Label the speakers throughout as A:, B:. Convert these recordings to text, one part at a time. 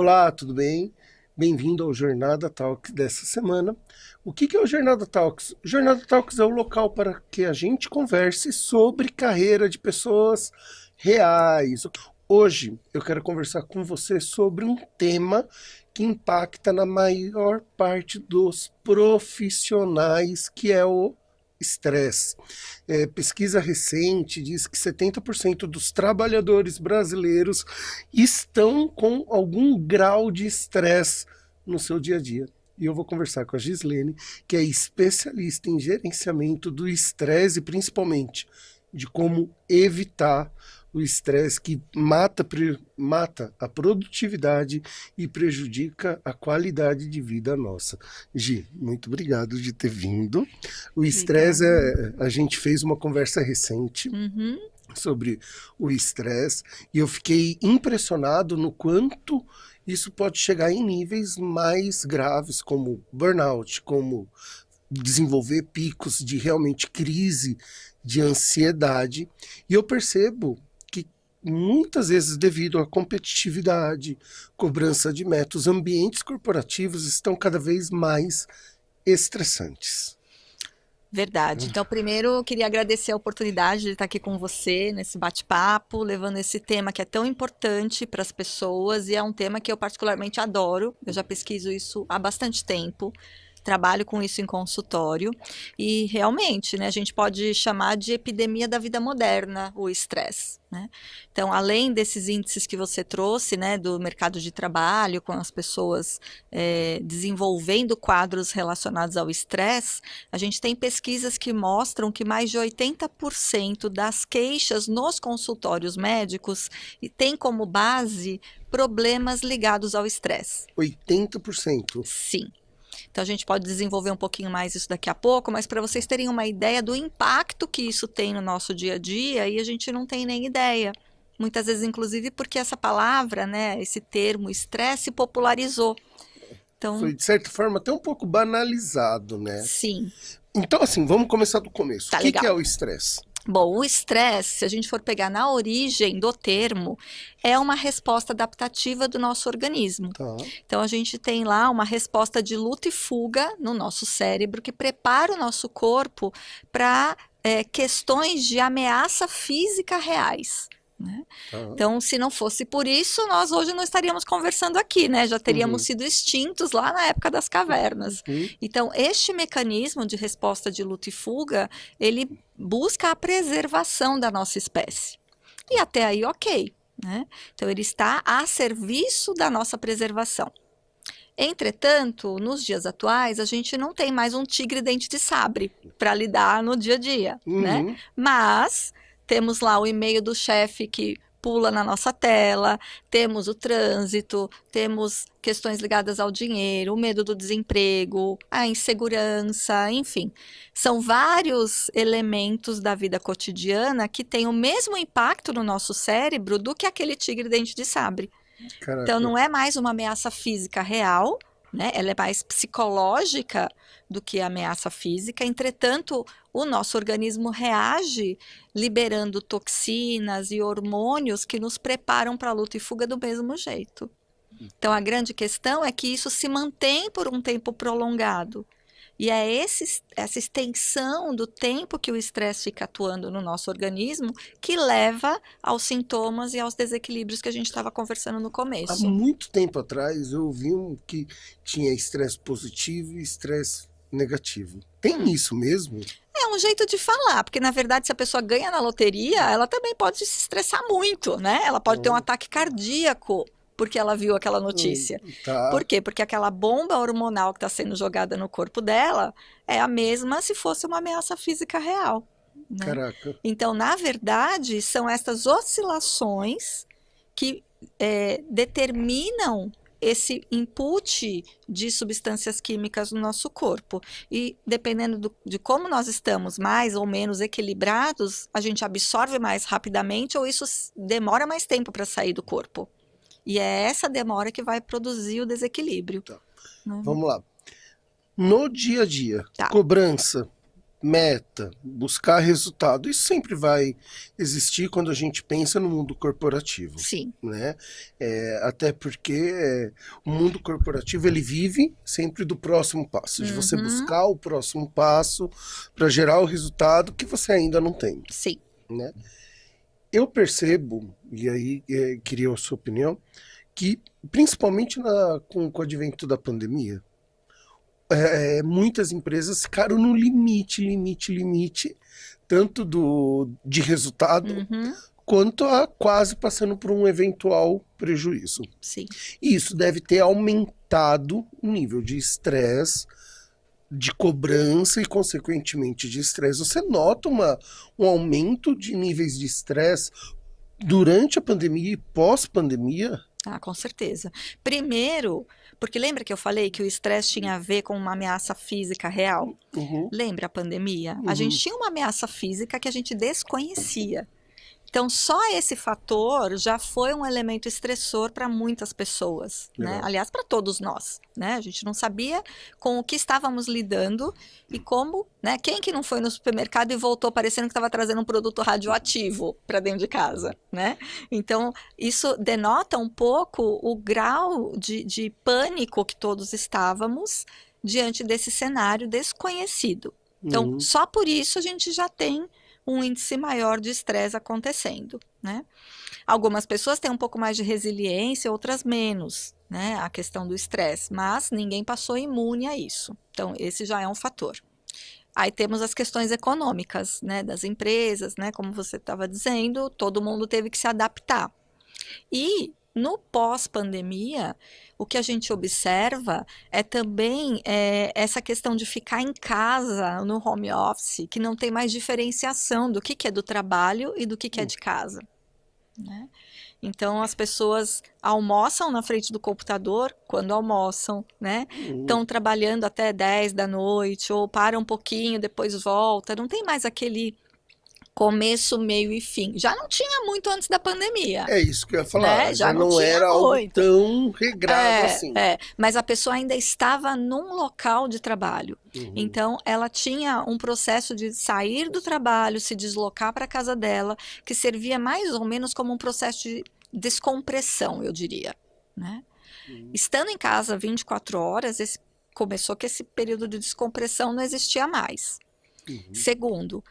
A: Olá, tudo bem? Bem-vindo ao Jornada Talks dessa semana. O que é o Jornada Talks? O Jornada Talks é o local para que a gente converse sobre carreira de pessoas reais. Hoje eu quero conversar com você sobre um tema que impacta na maior parte dos profissionais, que é o estresse. Pesquisa recente diz que 70% dos trabalhadores brasileiros estão com algum grau de estresse no seu dia a dia. E eu vou conversar com a Gislene, que é especialista em gerenciamento do estresse e principalmente de como evitar o estresse que mata a produtividade e prejudica a qualidade de vida nossa. Gi, muito obrigado de ter vindo. O estresse, a gente fez uma conversa recente sobre o estresse e eu fiquei impressionado no quanto isso pode chegar em níveis mais graves, como burnout, como desenvolver picos de realmente crise de ansiedade. E eu percebo que muitas vezes, devido à competitividade, cobrança de metas, ambientes corporativos estão cada vez mais estressantes.
B: Verdade. Então, primeiro, eu queria agradecer a oportunidade de estar aqui com você nesse bate-papo, levando esse tema que é tão importante para as pessoas e é um tema que eu particularmente adoro. Eu já pesquiso isso há bastante tempo. Trabalho com isso em consultório e realmente, né, a gente pode chamar de epidemia da vida moderna o estresse, né? Então, além desses índices que você trouxe, né, do mercado de trabalho, com as pessoas desenvolvendo quadros relacionados ao estresse, a gente tem pesquisas que mostram que mais de 80% das queixas nos consultórios médicos tem como base problemas ligados ao estresse.
A: 80%?
B: Sim. Então, a gente pode desenvolver um pouquinho mais isso daqui a pouco, mas para vocês terem uma ideia do impacto que isso tem no nosso dia a dia, e a gente não tem nem ideia. Muitas vezes, inclusive, porque essa palavra, né, esse termo estresse popularizou. Então,
A: foi, de certa forma, até um pouco banalizado, né?
B: Sim.
A: Então, assim, vamos começar do começo.
B: Tá
A: O que
B: legal.
A: é o estresse?
B: Bom, o estresse, se a gente for pegar na origem do termo, é uma resposta adaptativa do nosso organismo.
A: Tá.
B: Então, a gente tem lá uma resposta de luta e fuga no nosso cérebro que prepara o nosso corpo para questões de ameaça física reais, né? Então, se não fosse por isso, nós hoje não estaríamos conversando aqui, né? Já teríamos sido extintos lá na época das cavernas. Então, este mecanismo de resposta de luta e fuga, ele busca a preservação da nossa espécie. E até aí, ok, né? Então, ele está a serviço da nossa preservação. Entretanto, nos dias atuais, a gente não tem mais um tigre dente de sabre para lidar no dia a dia, né? Mas temos lá o e-mail do chefe que pula na nossa tela, temos o trânsito, temos questões ligadas ao dinheiro, o medo do desemprego, a insegurança, enfim. São vários elementos da vida cotidiana que têm o mesmo impacto no nosso cérebro do que aquele tigre dente de sabre.
A: Caraca.
B: Então, não é mais uma ameaça física real, né? Ela é mais psicológica do que a ameaça física. Entretanto, o nosso organismo reage liberando toxinas e hormônios que nos preparam para a luta e fuga do mesmo jeito. Então, a grande questão é que isso se mantém por um tempo prolongado. E é essa extensão do tempo que o estresse fica atuando no nosso organismo que leva aos sintomas e aos desequilíbrios que a gente estava conversando no começo.
A: Há muito tempo atrás eu vi que tinha estresse positivo e estresse negativo. Tem isso mesmo?
B: É um jeito de falar, porque na verdade se a pessoa ganha na loteria, ela também pode se estressar muito, né? Ela pode ter um ataque cardíaco porque ela viu aquela notícia.
A: Tá.
B: Por quê? Porque aquela bomba hormonal que está sendo jogada no corpo dela é a mesma se fosse uma ameaça física real, né?
A: Caraca.
B: Então, na verdade, são essas oscilações que determinam esse input de substâncias químicas no nosso corpo. E dependendo de como nós estamos mais ou menos equilibrados, a gente absorve mais rapidamente ou isso demora mais tempo para sair do corpo. E é essa demora que vai produzir o desequilíbrio.
A: Tá. Vamos lá. No dia a dia, cobrança meta, buscar resultado, isso sempre vai existir quando a gente pensa no mundo corporativo,
B: Sim.
A: né? Até porque o mundo corporativo ele vive sempre do próximo passo, de você buscar o próximo passo para gerar o resultado que você ainda não tem.
B: Sim.
A: Né? Eu percebo, e aí queria a sua opinião, que principalmente com o advento da pandemia, muitas empresas ficaram no limite, tanto de resultado, quanto a quase passando por um eventual prejuízo.
B: Sim.
A: E isso deve ter aumentado o nível de estresse, de cobrança e, consequentemente, de estresse. Você nota um aumento de níveis de estresse durante a pandemia e pós-pandemia?
B: Ah, com certeza. Primeiro, porque lembra que eu falei que o estresse tinha a ver com uma ameaça física real? Lembra a pandemia? A gente tinha uma ameaça física que a gente desconhecia. Então, só esse fator já foi um elemento estressor para muitas pessoas, né? Aliás, para todos nós, né? A gente não sabia com o que estávamos lidando e como, né? Quem que não foi no supermercado e voltou parecendo que estava trazendo um produto radioativo para dentro de casa, né? Então, isso denota um pouco o grau de pânico que todos estávamos diante desse cenário desconhecido. Então, só por isso a gente já tem um índice maior de estresse acontecendo, né? Algumas pessoas têm um pouco mais de resiliência, outras menos, né? A questão do estresse, mas ninguém passou imune a isso. Então, esse já é um fator. Aí temos as questões econômicas, né? Das empresas, né? Como você estava dizendo, todo mundo teve que se adaptar. E no pós-pandemia, o que a gente observa é também essa questão de ficar em casa, no home office, que não tem mais diferenciação do que é do trabalho e do que é de casa, né? Então, as pessoas almoçam na frente do computador quando almoçam, né? Estão trabalhando até 10 da noite, ou param um pouquinho, depois volta. Não tem mais aquele começo, meio e fim. Já não tinha muito antes da pandemia.
A: É isso que eu ia falar.
B: Né?
A: Já não era algo tão regrado assim.
B: Mas a pessoa ainda estava num local de trabalho. Então, ela tinha um processo de sair do trabalho, se deslocar para a casa dela, que servia mais ou menos como um processo de descompressão, eu diria, né? Estando em casa 24 horas, começou que esse período de descompressão não existia mais. Segundo,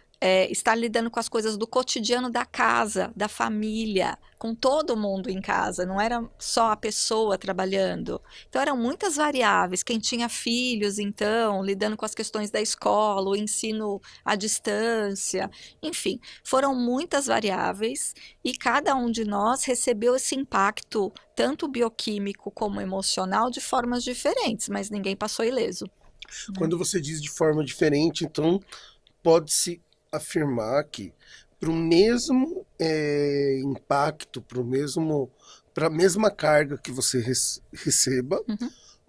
B: estar lidando com as coisas do cotidiano da casa, da família, com todo mundo em casa, não era só a pessoa trabalhando. Então, eram muitas variáveis. Quem tinha filhos, então, lidando com as questões da escola, o ensino à distância, enfim, foram muitas variáveis e cada um de nós recebeu esse impacto, tanto bioquímico como emocional, de formas diferentes, mas ninguém passou ileso.
A: Quando você diz de forma diferente, então, pode-se afirmar que para o mesmo impacto, para a mesma carga que você receba,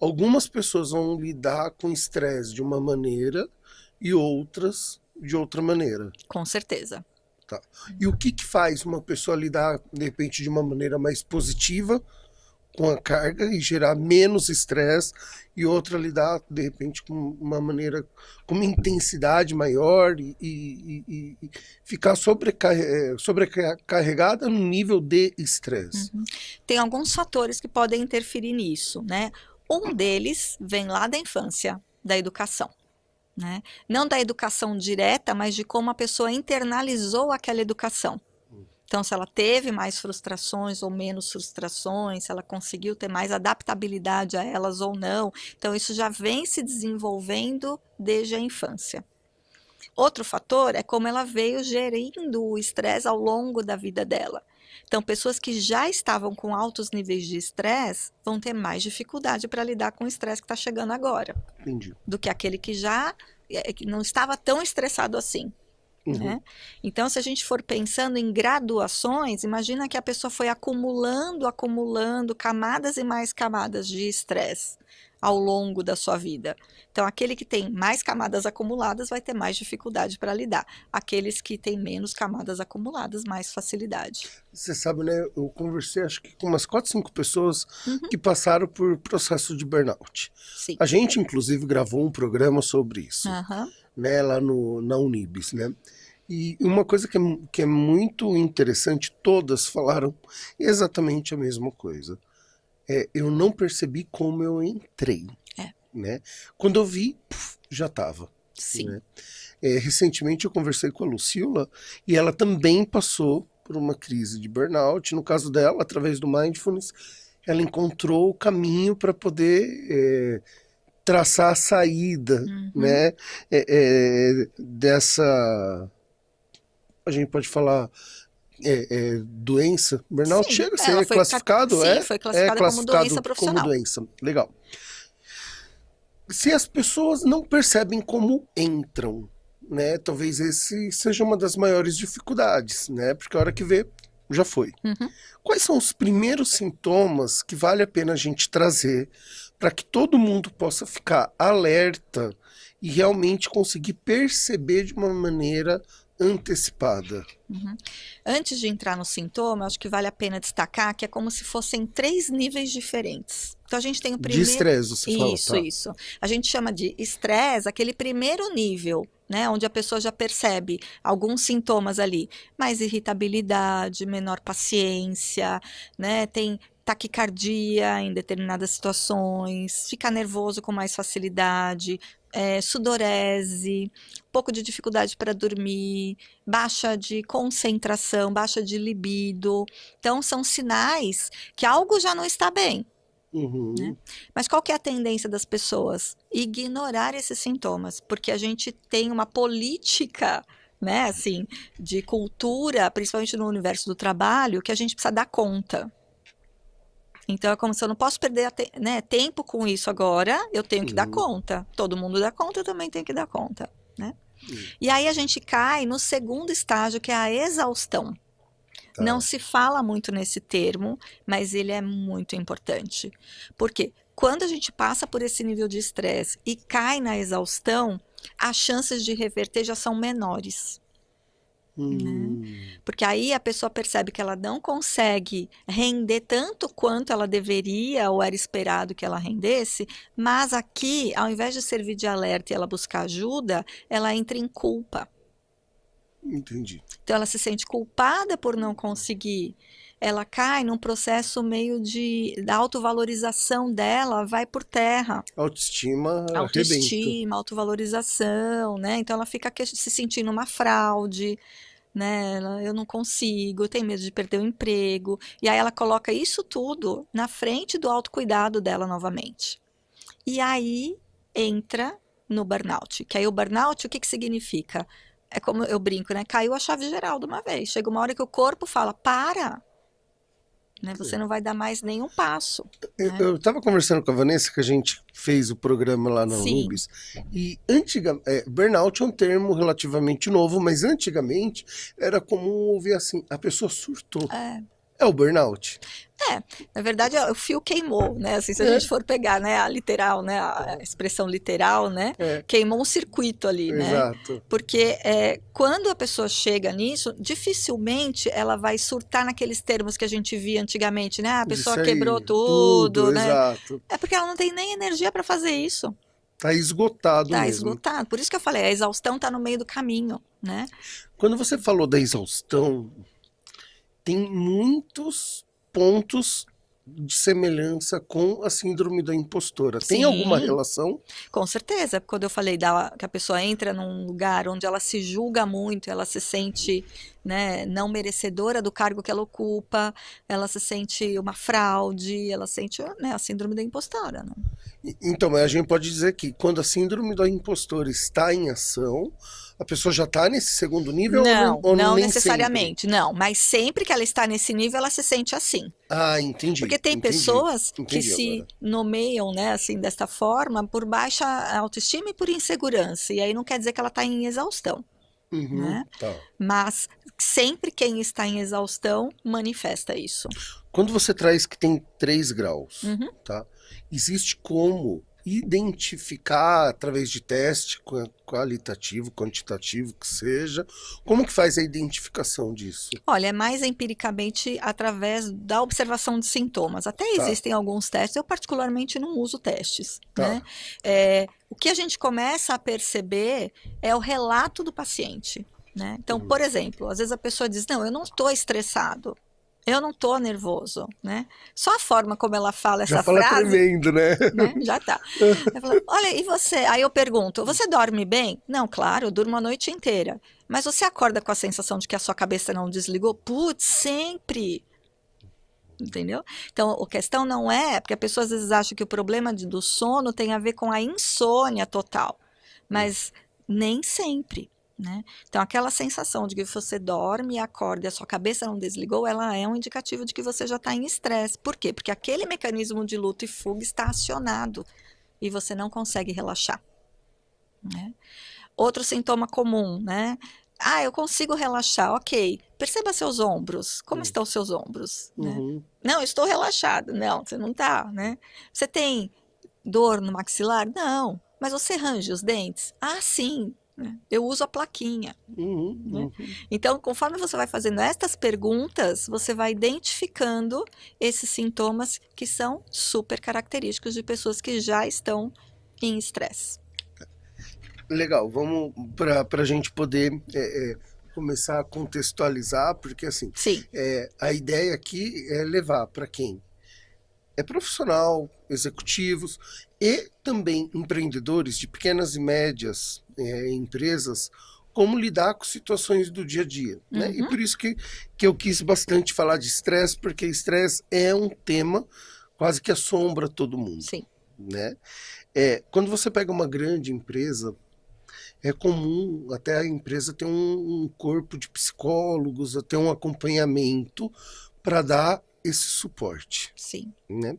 A: algumas pessoas vão lidar com estresse de uma maneira e outras de outra maneira.
B: Com certeza.
A: Tá. E o que faz uma pessoa lidar, de repente, de uma maneira mais positiva com a carga e gerar menos estresse, e outra lidar, de repente, com uma maneira, com uma intensidade maior e ficar sobrecarregada no nível de estresse?
B: Tem alguns fatores que podem interferir nisso, né? Um deles vem lá da infância, da educação, né? Não da educação direta, mas de como a pessoa internalizou aquela educação. Então, se ela teve mais frustrações ou menos frustrações, se ela conseguiu ter mais adaptabilidade a elas ou não. Então, isso já vem se desenvolvendo desde a infância. Outro fator é como ela veio gerindo o estresse ao longo da vida dela. Então, pessoas que já estavam com altos níveis de estresse vão ter mais dificuldade para lidar com o estresse que está chegando agora.
A: Entendi.
B: Do que aquele que já que não estava tão estressado assim. Né? Então, se a gente for pensando em graduações, imagina que a pessoa foi acumulando camadas e mais camadas de estresse ao longo da sua vida. Então, aquele que tem mais camadas acumuladas vai ter mais dificuldade para lidar. Aqueles que têm menos camadas acumuladas, mais facilidade.
A: Você sabe, né? Eu conversei, acho que com umas 4, 5 pessoas que passaram por processo de burnout.
B: Sim.
A: A gente, inclusive, gravou um programa sobre isso. né, lá na Unibis, né? E uma coisa que é muito interessante, todas falaram exatamente a mesma coisa. Eu não percebi como eu entrei,
B: É.
A: né? Quando eu vi, já estava.
B: Sim.
A: Né? Recentemente eu conversei com a Lucila e ela também passou por uma crise de burnout. No caso dela, através do Mindfulness, ela encontrou o caminho para poder traçar a saída, né? Dessa, a gente pode falar, doença. Burnout
B: Sim,
A: chega a
B: ela
A: ser classificado,
B: sim, foi classificada como doença
A: classificado como
B: profissional.
A: doença. Legal. Se as pessoas não percebem como entram, né? Talvez esse seja uma das maiores dificuldades, né? Porque a hora que vê, já foi. Quais são os primeiros sintomas que vale a pena a gente trazer para que todo mundo possa ficar alerta e realmente conseguir perceber de uma maneira antecipada?
B: Antes de entrar no sintoma, acho que vale a pena destacar que é como se fossem 3 níveis diferentes. Então a gente tem o
A: De
B: primeiro.
A: estresse, você fala,
B: Isso,
A: tá?
B: isso. A gente chama de estresse, aquele primeiro nível, né, onde a pessoa já percebe alguns sintomas ali, mais irritabilidade, menor paciência, né, tem taquicardia em determinadas situações, fica nervoso com mais facilidade, sudorese, pouco de dificuldade para dormir, baixa de concentração, baixa de libido. Então, são sinais que algo já não está bem. Né? Mas qual que é a tendência das pessoas? Ignorar esses sintomas, porque a gente tem uma política, né, assim, de cultura, principalmente no universo do trabalho, que a gente precisa dar conta. Então é como se eu não posso perder né, tempo com isso agora, eu tenho que dar conta. Todo mundo dá conta, eu também tenho que dar conta, né? E aí a gente cai no segundo estágio, que é a exaustão.
A: Tá.
B: Não se fala muito nesse termo, mas ele é muito importante. Porque quando a gente passa por esse nível de estresse e cai na exaustão, as chances de reverter já são menores. Né? Porque aí a pessoa percebe que ela não consegue render tanto quanto ela deveria ou era esperado que ela rendesse, mas aqui, ao invés de servir de alerta e ela buscar ajuda, ela entra em culpa.
A: Entendi.
B: Então ela se sente culpada por não conseguir. Ela cai num processo meio da autovalorização dela, vai por terra.
A: Autoestima arrebenta.
B: Autoestima, autovalorização, né? Então ela fica se sentindo uma fraude, né? Eu não consigo, eu tenho medo de perder o emprego. E aí ela coloca isso tudo na frente do autocuidado dela novamente. E aí entra no burnout. Que aí o burnout, o que significa? É como eu brinco, né? Caiu a chave geral de uma vez. Chega uma hora que o corpo fala, para! Né? Você não vai dar mais nenhum passo. Né?
A: Eu estava conversando com a Vanessa, que a gente fez o programa lá na Unibis, e burnout é um termo relativamente novo, mas antigamente era comum ouvir assim, a pessoa surtou. É o burnout.
B: Na verdade, o fio queimou, né? Assim, se a gente for pegar, né, a literal, né, a expressão literal, né, queimou um circuito ali, né?
A: Exato.
B: Porque quando a pessoa chega nisso, dificilmente ela vai surtar naqueles termos que a gente via antigamente, né? A pessoa quebrou tudo, né?
A: Exato.
B: É porque ela não tem nem energia para fazer isso.
A: Tá esgotado mesmo.
B: Tá esgotado. Por isso que eu falei, a exaustão tá no meio do caminho, né?
A: Quando você falou da exaustão, tem muitos pontos de semelhança com a síndrome da impostora. Tem alguma relação?
B: Com certeza. Quando eu falei que a pessoa entra num lugar onde ela se julga muito, ela se sente, né, não merecedora do cargo que ela ocupa, ela se sente uma fraude, ela sente, né, a síndrome da impostora. Né?
A: Então, a gente pode dizer que quando a síndrome da impostora está em ação, a pessoa já está nesse segundo nível?
B: Não necessariamente, não. Mas sempre que ela está nesse nível, ela se sente assim.
A: Ah, entendi.
B: Porque tem pessoas que se nomeiam, né, assim, desta forma, por baixa autoestima e por insegurança. E aí não quer dizer que ela está em exaustão. Né?
A: Tá.
B: Mas sempre quem está em exaustão manifesta isso.
A: Quando você traz que tem 3 graus, tá? Existe como identificar através de teste qualitativo, quantitativo, que seja? Como que faz a identificação disso?
B: Olha, é mais empiricamente através da observação de sintomas. Até
A: Tá,
B: existem alguns testes, eu particularmente não uso testes, né?
A: tá.
B: O que a gente começa a perceber é o relato do paciente, né? Então,
A: Uhum.
B: por exemplo, às vezes a pessoa diz, não, eu não estou estressado, eu não estou nervoso, né? Só a forma como ela fala
A: Já
B: essa
A: fala
B: frase,
A: tremendo, né?
B: né? Já tá. Eu falo, olha, e você? Aí eu pergunto, você dorme bem? Não, claro, eu durmo a noite inteira. Mas você acorda com a sensação de que a sua cabeça não desligou? Putz, sempre. Entendeu? Então, a questão não é, porque a pessoa às vezes acha que o problema do sono tem a ver com a insônia total, mas nem sempre, né? Então, aquela sensação de que você dorme e acorda e a sua cabeça não desligou, ela é um indicativo de que você já está em estresse. Por quê? Porque aquele mecanismo de luta e fuga está acionado e você não consegue relaxar, né? Outro sintoma comum, né? Ah, eu consigo relaxar, ok. Perceba seus ombros. Como
A: Uhum.
B: estão os seus ombros, né?
A: Uhum.
B: Não, eu estou relaxado. Não, você não está, né? Você tem dor no maxilar? Não. Mas você range os dentes? Ah, sim. Né? Eu uso a plaquinha,
A: Uhum.
B: né?
A: Uhum.
B: Então, conforme você vai fazendo estas perguntas, você vai identificando esses sintomas que são super característicos de pessoas que já estão em estresse.
A: Legal, vamos para a gente poder começar a contextualizar, porque assim,
B: Sim.
A: a ideia aqui é levar para quem é profissional, executivos e também empreendedores de pequenas e médias empresas, como lidar com situações do dia a dia, né? E
B: Uhum.
A: por isso que eu quis bastante falar de estresse, porque estresse é um tema quase que assombra todo mundo,
B: Sim.
A: né? Quando você pega uma grande empresa, é comum até a empresa ter um corpo de psicólogos, ter um acompanhamento para dar esse suporte,
B: Sim.
A: né?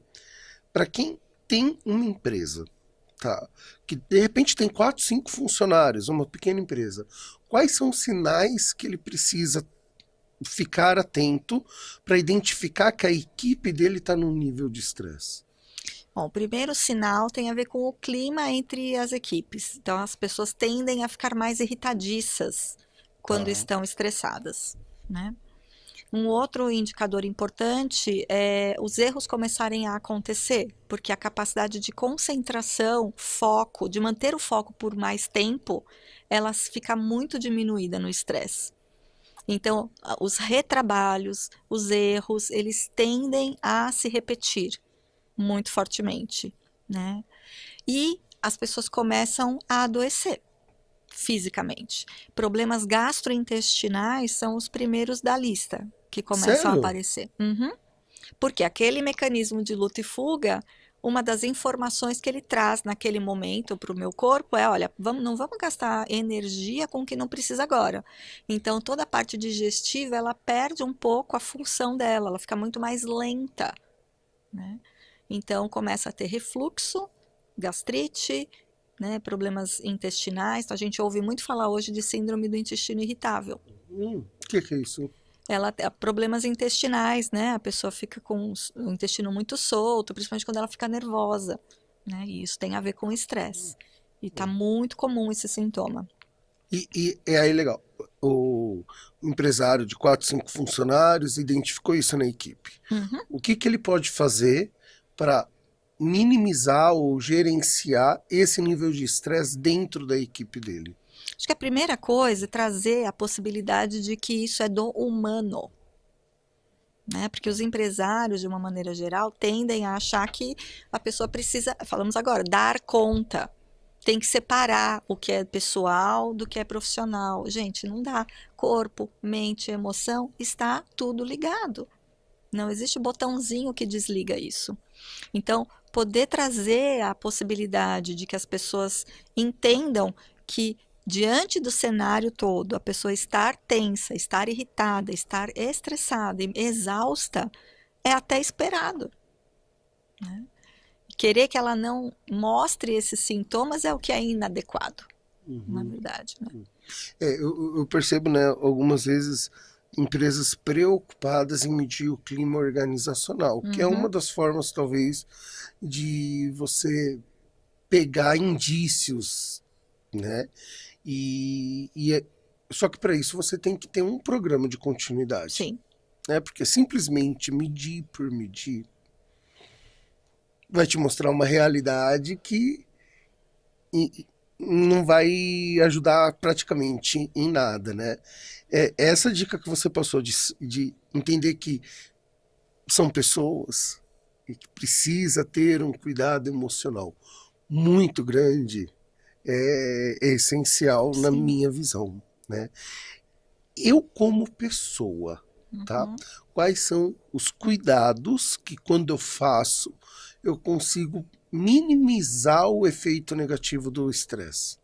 A: Para quem tem uma empresa, tá, que de repente tem 4, 5 funcionários, uma pequena empresa, quais são os sinais que ele precisa ficar atento para identificar que a equipe dele está num nível de estresse?
B: Bom, o primeiro sinal tem a ver com o clima entre as equipes. Então, as pessoas tendem a ficar mais irritadiças quando
A: Tá.
B: estão estressadas, né? Um outro indicador importante é os erros começarem a acontecer, porque a capacidade de concentração, foco, de manter o foco por mais tempo, ela fica muito diminuída no estresse. Então, os retrabalhos, os erros, eles tendem a se repetir muito fortemente, né? E as pessoas começam a adoecer fisicamente. Problemas gastrointestinais são os primeiros da lista que começam a
A: Sério?
B: aparecer. Uhum. Porque aquele mecanismo de luta e fuga, uma das informações que ele traz naquele momento para o meu corpo é, olha, não vamos gastar energia com o que não precisa agora. Então, toda a parte digestiva, ela perde um pouco a função dela, ela fica muito mais lenta, né? Então, começa a ter refluxo, gastrite, né, problemas intestinais. Então, a gente ouve muito falar hoje de síndrome do intestino irritável.
A: Que é isso?
B: Ela tem problemas intestinais, né? A pessoa fica com o intestino muito solto, principalmente quando ela fica nervosa, né? E isso tem a ver com estresse. E tá muito comum esse sintoma.
A: E é aí legal. O empresário de 4, 5 funcionários identificou isso na equipe.
B: Uhum.
A: O que ele pode fazer para minimizar ou gerenciar esse nível de estresse dentro da equipe dele?
B: Acho que a primeira coisa é trazer a possibilidade de que isso é do humano, né? Porque os empresários, de uma maneira geral, tendem a achar que a pessoa precisa, falamos agora, dar conta. Tem que separar o que é pessoal do que é profissional. Gente, não dá. Corpo, mente, emoção, está tudo ligado. Não existe botãozinho que desliga isso. Então, poder trazer a possibilidade de que as pessoas entendam que, diante do cenário todo, a pessoa estar tensa, estar irritada, estar estressada e exausta, é até esperado, né? Querer que ela não mostre esses sintomas é o que é inadequado, na verdade, né?
A: Eu percebo, né, algumas vezes empresas preocupadas em medir o clima organizacional, que é uma
B: Uhum.
A: das formas, talvez, de você pegar indícios, né? Só que para isso você tem que ter um programa de continuidade.
B: Sim.
A: Né? Porque simplesmente medir por medir vai te mostrar uma realidade que não vai ajudar praticamente em nada, né? Essa dica que você passou de entender que são pessoas e que precisa ter um cuidado emocional muito grande é essencial na
B: Sim.
A: minha visão, né? Eu como pessoa, tá?
B: Uhum.
A: Quais são os cuidados que quando eu faço eu consigo minimizar o efeito negativo do estresse?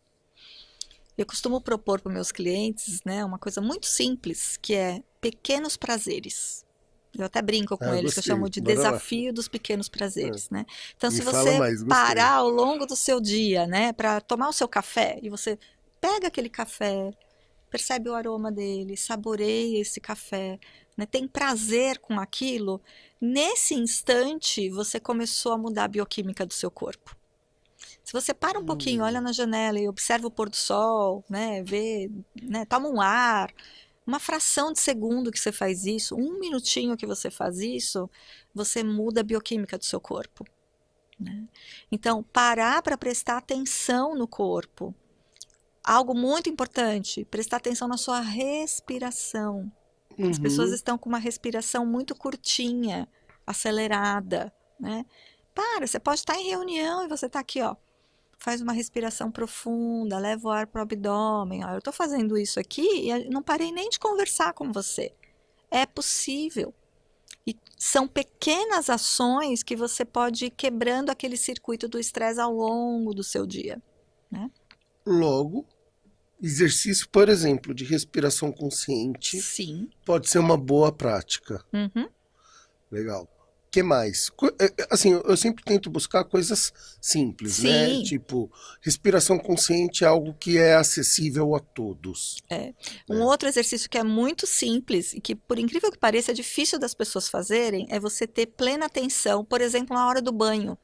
B: Eu costumo propor para meus clientes, né, uma coisa muito simples, que é pequenos prazeres. Eu até brinco com
A: Ah,
B: eles, que eu
A: gostei.
B: chamo de
A: Bora lá.
B: desafio dos pequenos
A: É.
B: prazeres, né? Então,
A: Me
B: se
A: fala
B: você
A: mais, gostei.
B: parar ao longo do seu dia, né, para tomar o seu café, e você pega aquele café, percebe o aroma dele, saboreia esse café, né, tem prazer com aquilo, nesse instante você começou a mudar a bioquímica do seu corpo. Se você para um pouquinho, olha na janela e observa o pôr do sol, né, vê, né, toma um ar, uma fração de segundo que você faz isso, um minutinho que você faz isso, você muda a bioquímica do seu corpo, né? Então, parar para prestar atenção no corpo. Algo muito importante, prestar atenção na sua respiração. As pessoas
A: Uhum.
B: estão com uma respiração muito curtinha, acelerada, né? Para, você pode estar em reunião e você está aqui, ó. Faz uma respiração profunda, leva o ar para o abdômen. Ó, eu estou fazendo isso aqui e não parei nem de conversar com você. É possível. E são pequenas ações que você pode ir quebrando aquele circuito do estresse ao longo do seu dia, né?
A: Logo, exercício, por exemplo, de respiração consciente
B: Sim.
A: pode ser uma boa prática.
B: Uhum.
A: Legal. Que mais? Assim, eu sempre tento buscar coisas simples, né?
B: Sim.
A: Tipo, respiração consciente é algo que é acessível a todos.
B: Um outro exercício que é muito simples e que, por incrível que pareça, é difícil das pessoas fazerem, é você ter plena atenção, por exemplo, na hora do banho,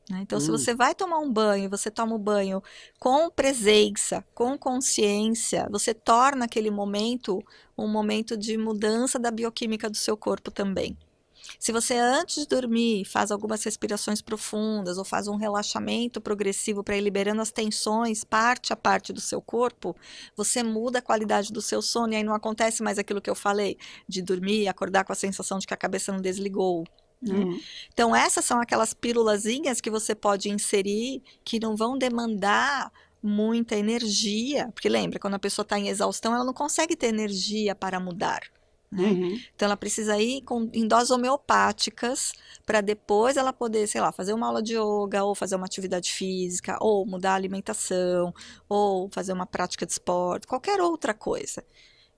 B: né? Então, se você vai tomar um banho, você toma o banho com presença, com consciência, você torna aquele momento um momento de mudança da bioquímica do seu corpo também. Se você antes de dormir faz algumas respirações profundas ou faz um relaxamento progressivo para ir liberando as tensões parte a parte do seu corpo, você muda a qualidade do seu sono e aí não acontece mais aquilo que eu falei, de dormir e acordar com a sensação de que a cabeça não desligou, né?
A: Uhum.
B: Então essas são aquelas pílulazinhas que você pode inserir que não vão demandar muita energia, porque lembra, quando a pessoa está em exaustão, ela não consegue ter energia para mudar, né?
A: Uhum.
B: Então ela precisa ir em doses homeopáticas para depois ela poder, sei lá, fazer uma aula de yoga, ou fazer uma atividade física, ou mudar a alimentação, ou fazer uma prática de esporte, qualquer outra coisa.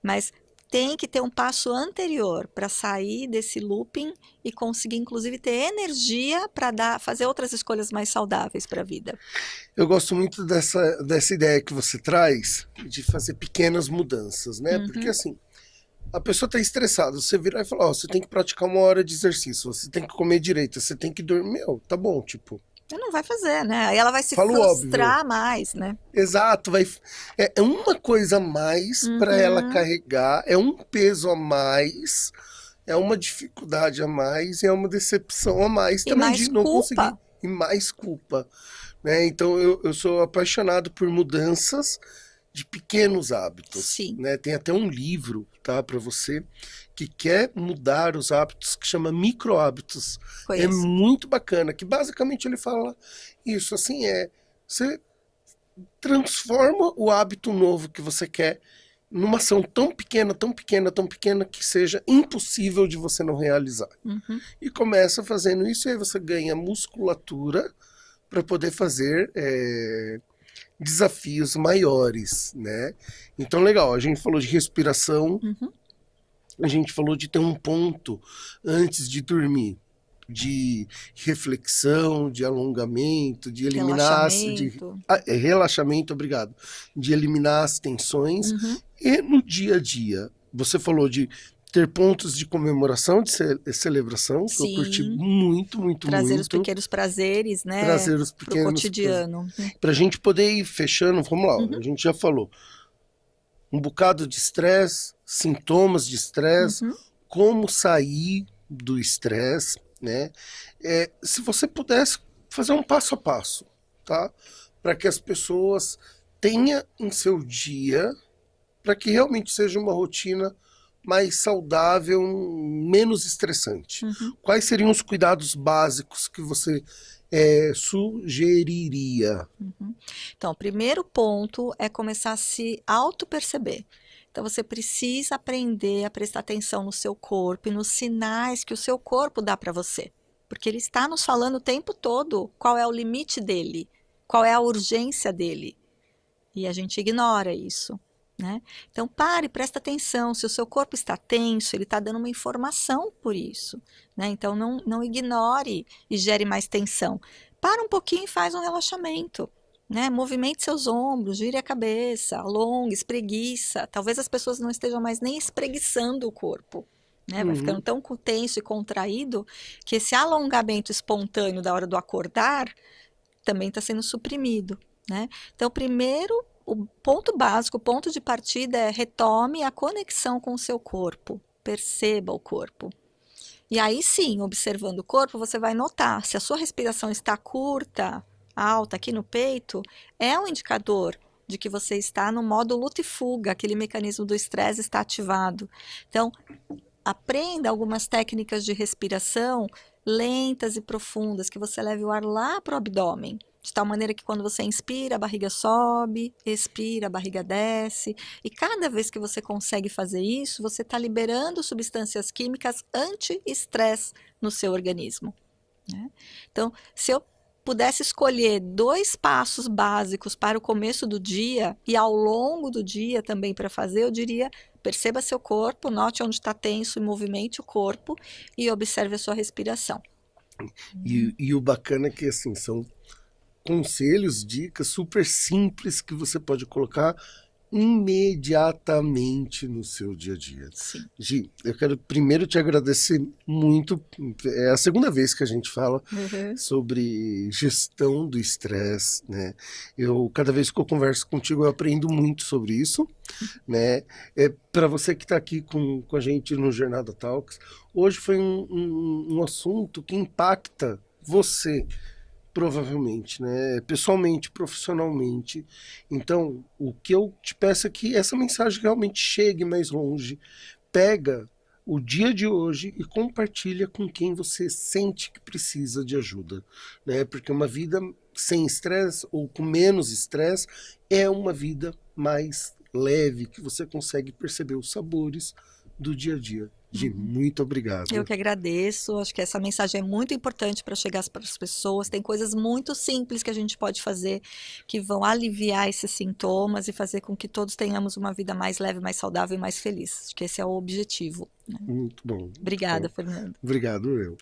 B: Mas tem que ter um passo anterior para sair desse looping e conseguir, inclusive, ter energia para fazer outras escolhas mais saudáveis para a vida.
A: Eu gosto muito dessa ideia que você traz de fazer pequenas mudanças, né? Porque
B: Uhum.
A: assim, a pessoa está estressada, você virar e falar, ó, você tem que praticar 1 hora de exercício, você tem que comer direito, você tem que dormir, meu, tá bom, tipo,
B: Ela não vai fazer, né? Aí ela vai se
A: falo óbvio.
B: frustrar mais, né?
A: Exato, é uma coisa a mais para ela
B: Uhum.
A: carregar, é um peso a mais, é uma dificuldade a mais, é uma decepção a mais
B: E
A: também
B: mais
A: de não conseguir,
B: culpa.
A: e mais culpa, né? Então eu sou apaixonado por mudanças de pequenos hábitos,
B: Sim.
A: né? Tem até um livro, tá, para você que quer mudar os hábitos, que chama Micro Hábitos. É
B: Conheço.
A: muito bacana, que basicamente ele fala isso, assim, você transforma o hábito novo que você quer numa ação tão pequena, tão pequena, tão pequena que seja impossível de você não realizar.
B: Uhum.
A: E começa fazendo isso e aí você ganha musculatura para poder fazer desafios maiores, né? Então, legal, a gente falou de respiração,
B: Uhum.
A: a gente falou de ter um ponto antes de dormir, de reflexão, de alongamento, de eliminar,
B: Relaxamento.
A: relaxamento, obrigado, de eliminar as tensões.
B: Uhum.
A: E no dia a dia, você falou de ter pontos de comemoração, de celebração, que eu curti
B: Sim,
A: muito, muito,
B: trazer os
A: muito.
B: pequenos prazeres, né,
A: Trazer os
B: pro
A: pequenos
B: cotidiano.
A: para a gente poder ir fechando, vamos lá, a gente já falou um bocado de estresse, sintomas de estresse,
B: Uhum.
A: como sair do estresse, né? Se você pudesse fazer um passo a passo, tá? Para que as pessoas tenham em seu dia, para que realmente seja uma rotina mais saudável, menos estressante.
B: Uhum.
A: Quais seriam os cuidados básicos que você sugeriria?
B: Uhum. Então, o primeiro ponto é começar a se auto-perceber. Então, você precisa aprender a prestar atenção no seu corpo e nos sinais que o seu corpo dá para você. Porque ele está nos falando o tempo todo qual é o limite dele, qual é a urgência dele. E a gente ignora isso, né? Então, pare, presta atenção. Se o seu corpo está tenso, ele está dando uma informação por isso, né? Então, não ignore e gere mais tensão. Para um pouquinho e faz um relaxamento, né? Movimente seus ombros, gire a cabeça, alongue, espreguiça. Talvez as pessoas não estejam mais nem espreguiçando o corpo, né? Vai ficando tão tenso e contraído que esse alongamento espontâneo da hora do acordar também está sendo suprimido, né? Então, primeiro, o ponto básico, o ponto de partida é retome a conexão com o seu corpo, perceba o corpo. E aí sim, observando o corpo, você vai notar se a sua respiração está curta, alta aqui no peito, é um indicador de que você está no modo luta e fuga, aquele mecanismo do estresse está ativado. Então, aprenda algumas técnicas de respiração lentas e profundas, que você leve o ar lá para o abdômen, de tal maneira que quando você inspira, a barriga sobe, expira, a barriga desce. E cada vez que você consegue fazer isso, você está liberando substâncias químicas anti-estresse no seu organismo, né? Então, se eu pudesse escolher 2 passos básicos para o começo do dia e ao longo do dia também para fazer, eu diria: perceba seu corpo, note onde está tenso e movimente o corpo e observe a sua respiração.
A: E o bacana é que assim, são conselhos, dicas super simples que você pode colocar imediatamente no seu dia a dia.
B: Sim.
A: Gi, eu quero primeiro te agradecer muito. É a segunda vez que a gente fala sobre gestão do estresse, né? Cada vez que eu converso contigo, eu aprendo muito sobre isso, né? Para você que está aqui com a gente no Jornada Talks, hoje foi um assunto que impacta você, provavelmente, né? Pessoalmente, profissionalmente. Então, o que eu te peço é que essa mensagem realmente chegue mais longe. Pega o dia de hoje e compartilha com quem você sente que precisa de ajuda, né? Porque uma vida sem estresse ou com menos estresse é uma vida mais leve, que você consegue perceber os sabores do dia a dia. Gi, muito obrigado.
B: Eu que agradeço, acho que essa mensagem é muito importante para chegar para as pessoas. Tem coisas muito simples que a gente pode fazer que vão aliviar esses sintomas e fazer com que todos tenhamos uma vida mais leve, mais saudável e mais feliz. Acho que esse é o objetivo, né?
A: Muito bom.
B: Obrigada, Fernando.
A: Obrigado, eu.